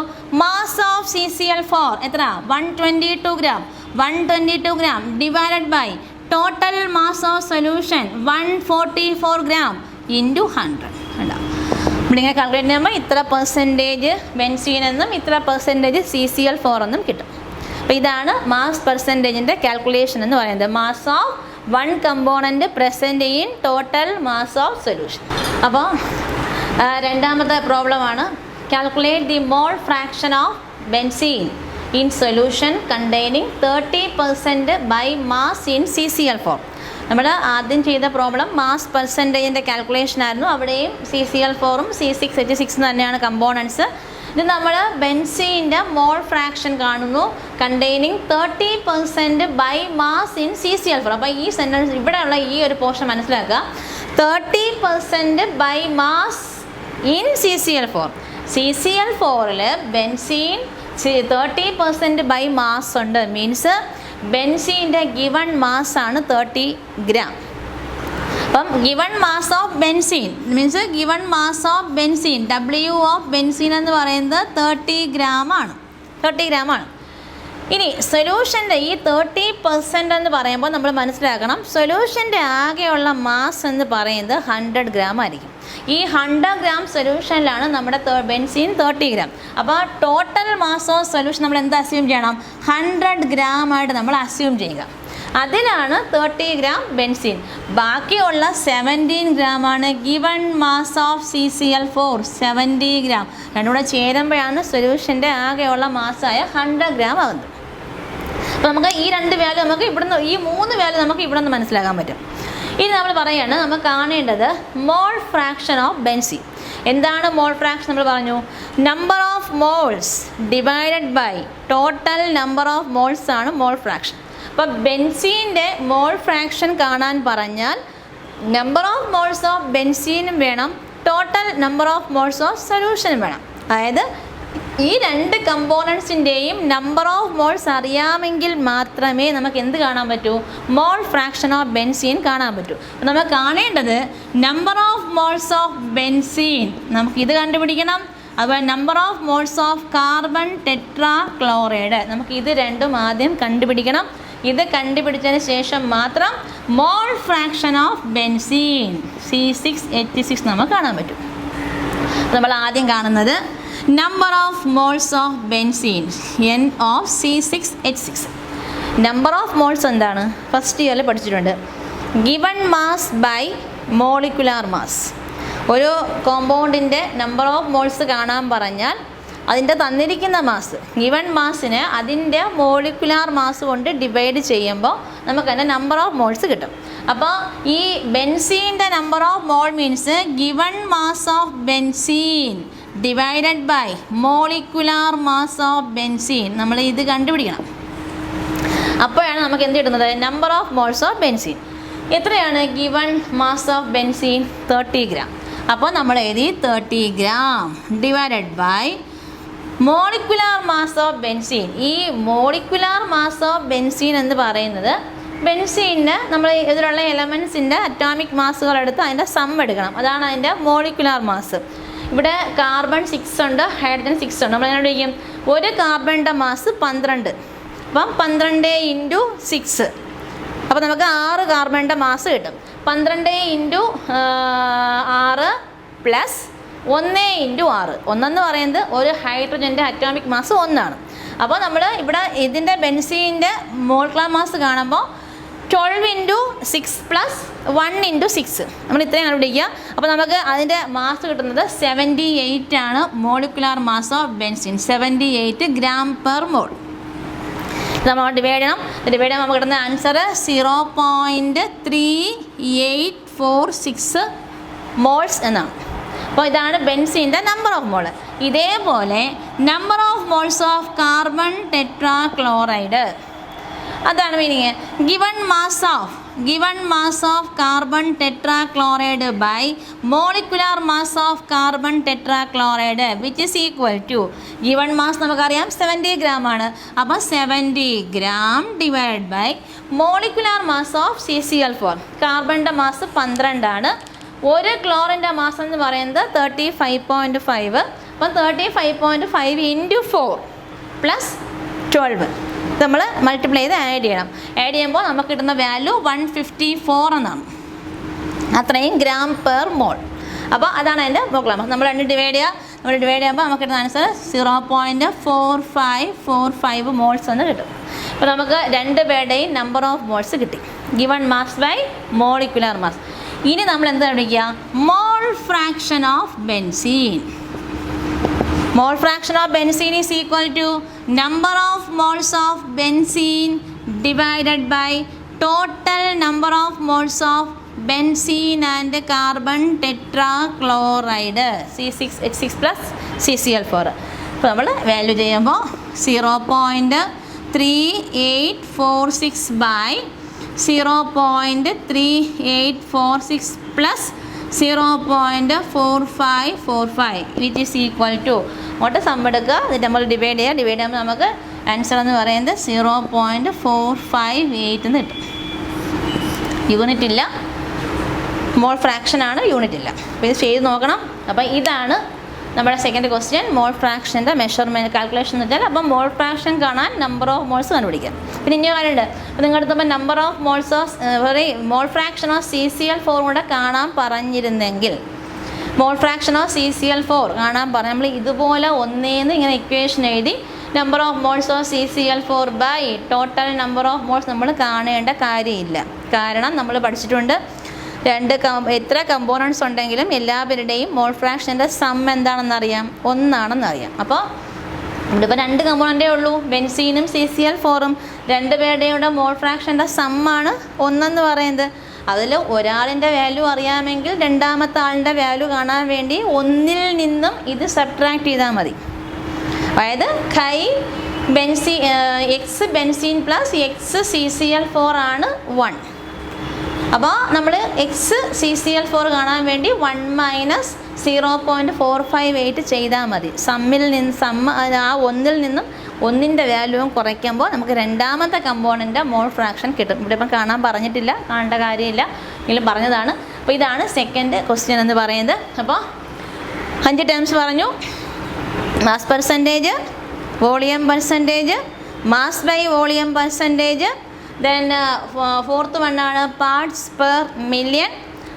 Speaker 1: mass of CCl4 എത്ര? 122 gram. 122 gram divided by total mass of solution 144 gram into 100. നമ്മളിങ്ങനെ calculate ചെയ്യുമ്പോൾ ഇത്ര percentage benzene എന്നും ഇത്ര പെർസെൻറ്റേജ് CCl4 എന്നും കിട്ടും. അപ്പോൾ ഇതാണ് മാസ് പെർസെൻറ്റേജിൻ്റെ കാൽക്കുലേഷൻ എന്ന് പറയുന്നത്. Mass of one component present in total mass of solution. അപ്പോൾ രണ്ടാമത്തെ പ്രോബ്ലമാണ് calculate the mole fraction of benzene in solution containing 30% by mass in CCl4. നമ്മൾ ആദ്യം ചെയ്ത പ്രോബ്ലം മാസ് പെർസെൻറ്റേജിൻ്റെ കാൽക്കുലേഷൻ ആയിരുന്നു. അവിടെയും CCl4ഉം C6H6 തന്നെയാണ് കമ്പോണൻസ്. ഇത് നമ്മൾ ബെൻസീൻ്റെ മോൾ ഫ്രാക്ഷൻ കാണുന്നു containing 30% by mass in CCl4. അപ്പോൾ ഈ സെൻറ്റൻസ് ഇവിടെയുള്ള ഈ ഒരു പോർഷൻ മനസ്സിലാക്കുക. 30% ബൈ മാസ് ഇൻ CCl4. CCl4ൽ ബെൻസീൻ 30% ബൈ മാസ് ഉണ്ട്. മീൻസ് ബെൻസീൻ്റെ ഗിവൺ മാസ് ആണ് 30 gram. അപ്പം given mass of benzene means given mass of benzene W of benzene എന്ന് പറയുന്നത് 30 gram ആണ്. ഇനി സൊല്യൂഷൻ്റെ ഈ 30% എന്ന് പറയുമ്പോൾ നമ്മൾ മനസ്സിലാക്കണം സൊല്യൂഷൻ്റെ ആകെയുള്ള മാസ് എന്ന് പറയുന്നത് 100 gram ആയിരിക്കും. ഈ 100 gram സൊല്യൂഷനിലാണ് നമ്മുടെ ബെൻസീൻ 30 gram. അപ്പോൾ ടോട്ടൽ മാസ് ഓഫ് സൊല്യൂഷൻ നമ്മൾ എന്താ അസ്യൂം ചെയ്യണം? 100 gram ആയിട്ട് നമ്മൾ അസ്യൂം ചെയ്യുക. അതിലാണ് 30 gram ബെൻസീൻ. ബാക്കിയുള്ള 17 gram ആണ് given mass of CCl4 70 gram. രണ്ടും കൂടെ ചേരുമ്പോഴാണ് സൊല്യൂഷൻ്റെ ആകെയുള്ള മാസ്സായ 100 gram ആകുന്നത്. അപ്പോൾ നമുക്ക് ഈ രണ്ട് വാല്യൂ നമുക്ക് ഇവിടുന്ന് ഈ 3 വാല്യൂ നമുക്ക് ഇവിടെ നിന്ന് മനസ്സിലാക്കാൻ പറ്റും. ഇനി നമ്മൾ പറയുകയാണ് നമ്മൾ കാണേണ്ടത് മോൾ ഫ്രാക്ഷൻ ഓഫ് ബെൻസീൻ. എന്താണ് മോൾ ഫ്രാക്ഷൻ? നമ്മൾ പറഞ്ഞു number of moles divided by total number of moles ആണ് മോൾ ഫ്രാക്ഷൻ. അപ്പോൾ ബെൻസീൻ്റെ മോൾ ഫ്രാക്ഷൻ കാണാൻ പറഞ്ഞാൽ നമ്പർ ഓഫ് മോൾസ് ഓഫ് ബെൻസീനും വേണം, total number of moles of സൊല്യൂഷനും വേണം. അതായത് ഈ രണ്ട് കമ്പോണൻസിൻ്റെയും നമ്പർ ഓഫ് മോൾസ് അറിയാമെങ്കിൽ മാത്രമേ നമുക്ക് എന്ത് കാണാൻ പറ്റൂ? മോൾ ഫ്രാക്ഷൻ ഓഫ് ബെൻസീൻ കാണാൻ പറ്റൂ. നമ്മൾ കാണേണ്ടത് number of moles of benzene നമുക്കിത് കണ്ടുപിടിക്കണം. അതുപോലെ number of moles of carbon tetrachloride നമുക്ക് ഇത് രണ്ടും ആദ്യം കണ്ടുപിടിക്കണം. ഇത് കണ്ടുപിടിച്ചതിന് ശേഷം മാത്രം mole fraction of benzene C6H6 നമുക്ക് കാണാൻ പറ്റും. നമ്മൾ ആദ്യം കാണുന്നത് number of moles of benzene N of C6H6. Number of moles എന്താണ്? ഫസ്റ്റ് ഇയറിൽ പഠിച്ചിട്ടുണ്ട്. Given mass by molecular mass. ഒരു കോമ്പൗണ്ടിൻ്റെ നമ്പർ ഓഫ് മോൾസ് കാണാൻ പറഞ്ഞാൽ അതിൻ്റെ തന്നിരിക്കുന്ന മാസ് ഗിവൺ മാസിന് അതിൻ്റെ മോളിക്കുലാർ മാസ് കൊണ്ട് ഡിവൈഡ് ചെയ്യുമ്പോൾ നമുക്കതിൻ്റെ നമ്പർ ഓഫ് മോൾസ് കിട്ടും. അപ്പോൾ ഈ ബെൻസീൻ്റെ number of mole means given mass of benzene divided by molecular mass of benzene. നമ്മൾ ഇത് കണ്ടുപിടിക്കണം. അപ്പോഴാണ് നമുക്ക് എന്ത് കിട്ടുന്നത്? Number of moles of benzene. എത്രയാണ് given mass of benzene? 30 gram. അപ്പോൾ നമ്മൾ എഴുതി 30 gram divided by molecular mass of benzene. ഈ മോളിക്കുലാർ മാസ് ഓഫ് ബെൻസീൻ എന്ന് പറയുന്നത് ബെൻസീനിന് നമ്മൾ ഇതിലുള്ള എലമെൻസിൻ്റെ അറ്റോമിക് മാസുകൾ എടുത്ത് അതിൻ്റെ സം എടുക്കണം. അതാണ് അതിൻ്റെ മോളിക്കുലാർ മാസ്. ഇവിടെ കാർബൺ 6 ഉണ്ട്, ഹൈഡ്രജൻ 6 ഉണ്ട്. നമ്മൾ എങ്ങനെ വിളിക്കും? ഒരു കാർബണിൻ്റെ മാസ് 12. അപ്പം 12 × 6. അപ്പോൾ നമുക്ക് 6 കാർബണിൻ്റെ മാസ് കിട്ടും. 12 × 6 പ്ലസ് 1 × 6. 1 എന്ന് പറയുന്നത് ഒരു ഹൈഡ്രജൻ്റെ അറ്റോമിക് മാസ് 1 ആണ്. അപ്പോൾ നമ്മൾ ഇവിടെ ഇതിൻ്റെ ബെൻസീൻ്റെ മോളിക്കുലാർ മാസ് കാണുമ്പോൾ 12 × 6 പ്ലസ് 1 × 6 നമ്മൾ ഇത്രയും കണ്ടുപിടിക്കുക. അപ്പോൾ നമുക്ക് അതിൻ്റെ മാസ് കിട്ടുന്നത് 78 ആണ് molecular mass of benzene. 78 gram per mole. നമ്മൾ ഡിവൈഡ് ചെയ്യണം. ഡിവൈഡ് ചെയ്യുമ്പോൾ നമുക്ക് കിട്ടുന്ന ആൻസർ 0.3846 മോൾസ് എന്നാണ്. അപ്പോൾ ഇതാണ് ബെൻസീൻ്റെ നമ്പർ ഓഫ് മോൾ. ഇതേപോലെ number of moles of carbon tetrachloride, അതാണ് meaning. Given mass of carbon tetrachloride by molecular mass of carbon tetrachloride which is equal to, given mass നമുക്കറിയാം 70 ഗ്രാം ആണ്. അപ്പോൾ 70 gram divide by molecular mass of CCl4. കാർബണിൻ്റെ mass 12 ആണ്. ഒരു ക്ലോറിൻ്റെ mass എന്ന് പറയുന്നത് 35.5. അപ്പം 35.5 × 4 പ്ലസ് 12 നമ്മൾ മൾട്ടിപ്ലൈ ചെയ്ത് ആഡ് ചെയ്യണം. ആഡ് ചെയ്യുമ്പോൾ നമുക്ക് കിട്ടുന്ന വാല്യൂ 154 എന്നാണ്. അത്രയും ഗ്രാം പെർ മോൾ. അപ്പോൾ അതാണ് അതിൻ്റെ മോളിക്കുലാർ മാസ്. നമ്മൾ ഡിവൈഡ് ചെയ്യുമ്പോൾ നമുക്ക് കിട്ടുന്ന ആൻസർ 0.4545 മോൾസ് എന്ന് കിട്ടും. അപ്പോൾ നമുക്ക് രണ്ട് പേരുടെയും നമ്പർ ഓഫ് മോൾസ് കിട്ടി. Given mass by molecular mass. ഇനി നമ്മൾ എന്താ വിളിക്കുക? Mole fraction of benzene. Mole fraction of benzene is equal to number of moles of benzene divided by total number of moles of benzene and carbon tetrachloride C6H6 plus CCl4. അപ്പോൾ നമ്മൾ value ചെയ്യുമ്പോൾ 0.3846 by 0.3846 plus 0.4545 which is equal to what sum എടുക്കുക. ഇത് നമ്മൾ divide ചെയ്യുമ്പോൾ നമുക്ക് answer എന്ന് പറയുന്നത് 0.458 എന്ന് കിട്ടും. യൂണിറ്റ് ഇല്ല, മോൾ ഫ്രാക്ഷനാണ്, യൂണിറ്റ് ഇല്ല. അപ്പോൾ ഇത് ചെയ്ത് നോക്കണം. അപ്പോൾ ഇതാണ് നമ്മുടെ സെക്കൻഡ് ക്വസ്റ്റ്യൻ. മോൾ ഫ്രാക്ഷൻ്റെ മെഷർമെൻറ്റ് കാൽക്കുലേഷൻ എന്ന് വെച്ചാൽ അപ്പം മോൾ ഫ്രാക്ഷൻ കാണാൻ നമ്പർ ഓഫ് മോൾസ് കണ്ടുപിടിക്കാം. പിന്നെ ഇനി കാര്യമുണ്ട്. അപ്പോൾ നിങ്ങൾ എടുത്തപ്പോൾ number of moles of mall fraction of CCl4 കൂടെ കാണാൻ പറഞ്ഞിരുന്നെങ്കിൽ, മോൾ ഫ്രാക്ഷൻ ഓഫ് CCl4 കാണാൻ പറഞ്ഞാൽ നമ്മൾ ഇതുപോലെ ഒന്നേന്ന് ഇങ്ങനെ ഇക്വേഷൻ എഴുതി number of moles of CCl4 by total number of moles നമ്മൾ കാണേണ്ട കാര്യമില്ല. കാരണം നമ്മൾ പഠിച്ചിട്ടുണ്ട് എത്ര കമ്പോണൻസ് ഉണ്ടെങ്കിലും എല്ലാവരുടെയും മോൾ ഫ്രാക്ഷൻ്റെ സം എന്താണെന്നറിയാം, 1 ആണെന്നറിയാം. അപ്പോൾ ഇവിടെ ഇപ്പോൾ 2 കമ്പോണൻറ്റേ ഉള്ളൂ, ബെൻസീനും CCl4ഉം. രണ്ടുപേരുടെയും മോൾ ഫ്രാക്ഷൻ്റെ സമ്മാണ് 1 എന്ന് പറയുന്നത്. അതിൽ ഒരാളിൻ്റെ വാല്യൂ അറിയാമെങ്കിൽ രണ്ടാമത്തെ ആളിൻ്റെ വാല്യൂ കാണാൻ വേണ്ടി 1-ൽ നിന്നും ഇത് സബ്ട്രാക്ട് ചെയ്താൽ മതി. അതായത് X benzene plus X CCl4 ആണ് 1. അപ്പോൾ നമ്മൾ എക്സ് CCl4 കാണാൻ വേണ്ടി 1 മൈനസ് 0.458 ചെയ്താൽ മതി. സമ്മിൽ നിന്ന് ആ 1-ൽ നിന്നും 1-ൻ്റെ വാല്യൂവും കുറയ്ക്കുമ്പോൾ നമുക്ക് രണ്ടാമത്തെ കമ്പോണൻ്റ് മോൾ ഫ്രാക്ഷൻ കിട്ടും. ഇവിടെ ഇപ്പം കാണാൻ പറഞ്ഞിട്ടില്ല, കാണേണ്ട കാര്യമില്ല, എങ്കിലും പറഞ്ഞതാണ്. അപ്പോൾ ഇതാണ് സെക്കൻഡ് ക്വസ്റ്റ്യൻ എന്ന് പറയുന്നത്. അപ്പോൾ 5 ടേംസ് പറഞ്ഞു. Mass percentage, volume percentage, mass by volume percentage, then fourth വണ്ണാണ് പാർട്സ് പെർ മില്യൺ,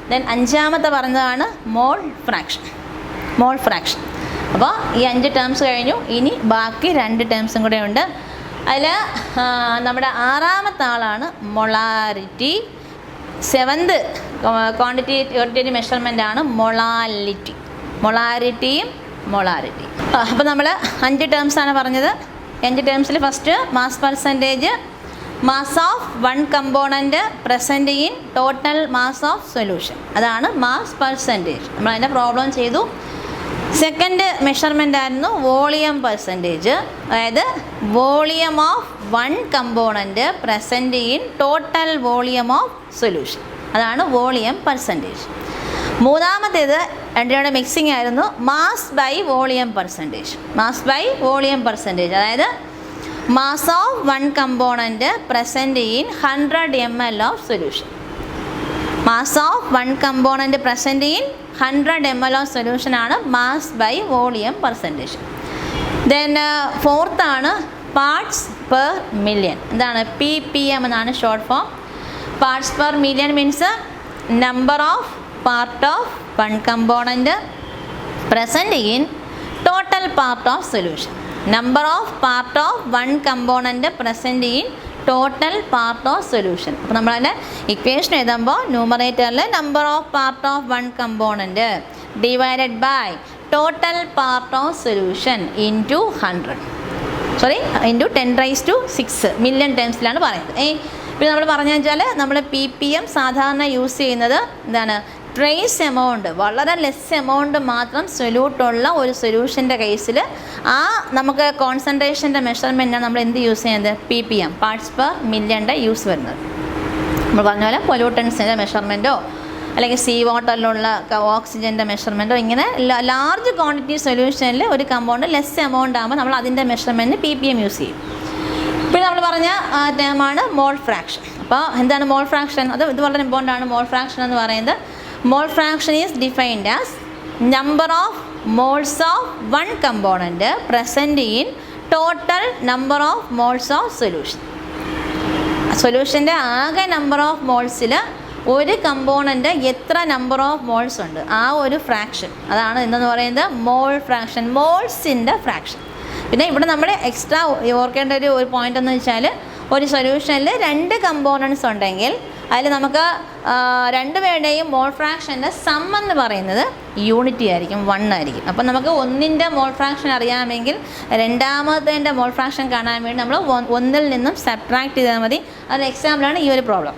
Speaker 1: ദെൻ 5ാമത്തെ പറഞ്ഞതാണ് മോൾ ഫ്രാക്ഷൻ. അപ്പോൾ ഈ 5 ടേംസ് കഴിഞ്ഞു. ഇനി ബാക്കി 2 ടേംസും കൂടെ ഉണ്ട്. അതിൽ നമ്മുടെ 6ാമത്തെ ആളാണ് മൊളാരിറ്റി. 7th ക്വാണ്ടിറ്റേറ്റീവ് മെഷർമെൻ്റ് ആണ് മൊളാരിറ്റിയും. അപ്പോൾ നമ്മൾ 5 ടേംസാണ് പറഞ്ഞത്. 5 ടേംസിൽ first mass percentage, mass of 1 component present in total mass of solution, അതാണ് മാസ് പെർസെൻറ്റേജ്. നമ്മളതിൻ്റെ പ്രോബ്ലം ചെയ്തു. സെക്കൻഡ് മെഷർമെൻ്റ് ആയിരുന്നു വോളിയം പെർസെൻറ്റേജ്, അതായത് volume of 1 component present in total volume of solution. അതാണ് വോളിയം പെർസെൻറ്റേജ്. മൂന്നാമത്തേത് രണ്ടിയുടെ മിക്സിംഗ് ആയിരുന്നു mass by volume percentage. Mass by volume percentage അതായത് mass of one component present in 100 ml of solution. Mass of one component present in 100 ml ഓഫ് സൊല്യൂഷനാണ് mass by volume percentage. Then ഫോർത്താണ് parts per million. എന്താണ് PPM എന്നാണ് short form. Parts per million means number of part of one component present in total part of solution. Number of part of one component present in total part of solution. അപ്പോൾ നമ്മളതിൻ്റെ equation എഴുതുമ്പോൾ ന്യൂമറേറ്ററിൽ number of part of one component divided by total part of solution into 100 into 10⁻⁶ million ടൈംസിലാണ് പറയുന്നത്. പിന്നെ നമ്മൾ പറഞ്ഞു വെച്ചാൽ നമ്മൾ PPM സാധാരണ യൂസ് ചെയ്യുന്നത് എന്താണ് ട്രേസ് എമൗണ്ട്, വളരെ ലെസ് എമൗണ്ട് മാത്രം സൊല്യൂട്ടുള്ള ഒരു സൊല്യൂഷൻ്റെ കേസിൽ ആ നമുക്ക് കോൺസെൻട്രേഷൻ്റെ മെഷർമെൻറ്റാണ് നമ്മൾ എന്ത് യൂസ് ചെയ്യുന്നത് PPM പാർട്സ് പെർ മില്യൻ്റെ യൂസ് വരുന്നത്. നമ്മൾ പറഞ്ഞ പോലെ പൊല്യൂട്ടൻസിൻ്റെ മെഷർമെൻറ്റോ അല്ലെങ്കിൽ സീ വാട്ടറിലുള്ള ഓക്സിജൻ്റെ മെഷർമെൻറ്റോ ഇങ്ങനെ ലാർജ് ക്വാണ്ടിറ്റി സൊല്യൂഷനിൽ ഒരു കമ്പൗണ്ട് ലെസ് എമൗണ്ട് ആകുമ്പോൾ നമ്മൾ അതിൻ്റെ മെഷർമെൻറ്റിന് PPM യൂസ് ചെയ്യും. പിന്നെ നമ്മൾ പറഞ്ഞ ടേമാണ് മോൾ ഫ്രാക്ഷൻ. അപ്പോൾ എന്താണ് മോൾ ഫ്രാക്ഷൻ? ഇത് വളരെ ഇമ്പോർട്ടൻ്റ് ആണ്. മോൾ ഫ്രാക്ഷൻ എന്ന് പറയുന്നത് mole fraction is defined as number of moles of one component present in total number of moles of solution. സൊല്യൂഷൻ്റെ ആകെ നമ്പർ ഓഫ് മോൾസിൽ ഒരു കമ്പോണൻറ്റ് എത്ര നമ്പർ ഓഫ് മോൾസ് ഉണ്ട് ആ ഒരു ഫ്രാക്ഷൻ, അതാണ് എന്തെന്ന് പറയുന്നത് മോൾ ഫ്രാക്ഷൻ, മോൾസിൻ്റെ ഫ്രാക്ഷൻ. പിന്നെ ഇവിടെ നമ്മൾ എക്സ്ട്രാ ഓർക്കേണ്ട ഒരു പോയിൻ്റ് എന്ന് വെച്ചാൽ ഒരു സൊല്യൂഷനിൽ 2 കമ്പോണൻസ് ഉണ്ടെങ്കിൽ അതിൽ നമുക്ക് രണ്ടുപേരുടെയും മോൾ ഫ്രാക്ഷൻ്റെ സം എന്ന് പറയുന്നത് യൂണിറ്റി ആയിരിക്കും, 1 ആയിരിക്കും. അപ്പം നമുക്ക് ഒന്നിൻ്റെ മോൾ ഫ്രാക്ഷൻ അറിയാമെങ്കിൽ രണ്ടാമത്തേൻ്റെ മോൾ ഫ്രാക്ഷൻ കാണാൻ വേണ്ടി നമ്മൾ 1-ൽ നിന്നും സബ്ട്രാക്ട് ചെയ്താൽ മതി. അതിന് എക്സാമ്പിളാണ് ഈ ഒരു പ്രോബ്ലം.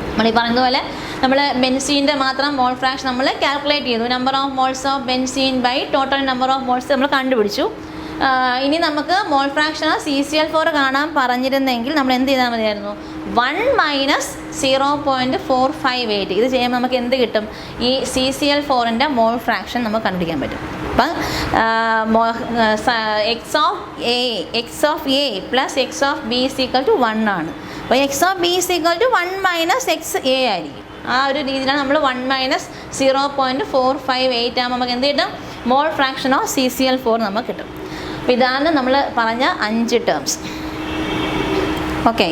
Speaker 1: നമ്മൾ ഈ പറഞ്ഞതുപോലെ നമ്മൾ ബെൻസീൻ്റെ മാത്രം മോൾ ഫ്രാക്ഷൻ നമ്മൾ കാൽക്കുലേറ്റ് ചെയ്തു. Number of moles of benzene by total number of moles നമ്മൾ കണ്ടുപിടിച്ചു. ഇനി നമുക്ക് മോൾ ഫ്രാക്ഷൻ ഓഫ് CCl4 കാണാൻ പറഞ്ഞിരുന്നെങ്കിൽ നമ്മൾ എന്ത് ചെയ്താൽ മതിയായിരുന്നു 1 - 0.458. ഇത് ചെയ്യുമ്പോൾ നമുക്ക് എന്ത് കിട്ടും? ഈ CCl4ൻ്റെ മോൾ ഫ്രാക്ഷൻ നമുക്ക് കണ്ടുപിടിക്കാൻ പറ്റും. അപ്പം x of A plus x of B is equal to 1 ആണ്. അപ്പോൾ x of B is equal to 1 - xa ആയിരിക്കും. ആ ഒരു രീതിയിലാണ് നമ്മൾ 1 - 0.458 ആകുമ്പോൾ നമുക്ക് എന്ത് കിട്ടും? മോൾ ഫ്രാക്ഷൻ ഓഫ് CCl4 നമുക്ക് കിട്ടും. അപ്പോൾ ഇതാണ് നമ്മൾ പറഞ്ഞ 5 ടേംസ്. ഓക്കെ.